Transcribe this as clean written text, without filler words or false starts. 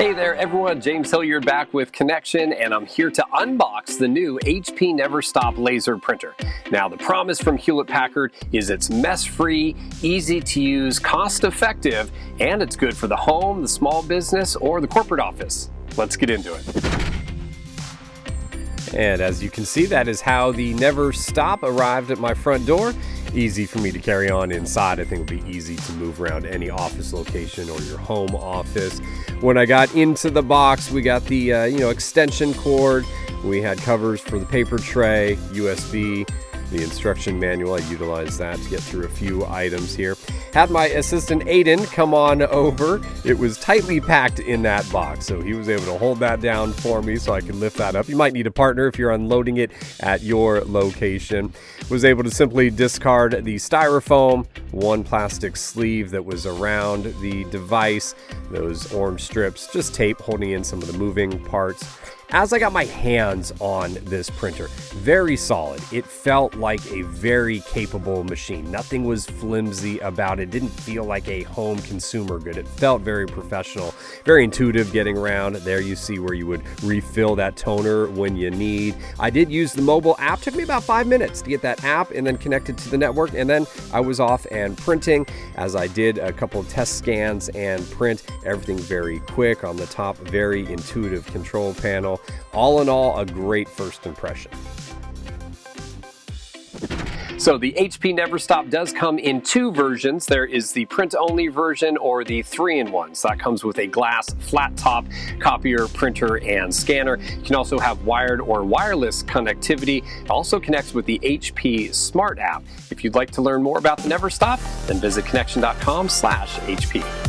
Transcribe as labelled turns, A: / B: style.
A: Hey there everyone, James Hilliard back with Connection, and I'm here to unbox the new HP Neverstop laser printer. Now the promise from Hewlett-Packard is it's mess-free, easy to use, cost-effective, and it's good for the home, the small business, or the corporate office. Let's get into it. And as you can see, that is how the Neverstop arrived at my front door. Easy for me to carry on inside. I think it'll be easy to move around any office location or your home office. When I got into the box, we got the extension cord. We had covers for the paper tray, USB, the instruction manual. I utilized that to get through a few items here. Had my assistant Aiden come on over. It was tightly packed in that box, so he was able to hold that down for me so I could lift that up. You might need a partner if you're unloading it at your location. Was able to simply discard the styrofoam, one plastic sleeve that was around the device, those orange strips, just tape holding in some of the moving parts. As I got my hands on this printer, very solid. It felt like a very capable machine. Nothing was flimsy about it. Didn't feel like a home consumer good. It felt very professional, very intuitive getting around. There you see where you would refill that toner when you need. I did use the mobile app. Took me about 5 minutes to get that app and then connected to the network, and then I was off and printing as I did a couple of test scans and print. Everything very quick on the top, very intuitive control panel. All in all, a great first impression. So the HP Neverstop does come in two versions. There is the print-only version or the 3-in-1. So that comes with a glass flat top copier, printer, and scanner. You can also have wired or wireless connectivity. It also connects with the HP Smart app. If you'd like to learn more about the Neverstop, then visit connection.com/HP.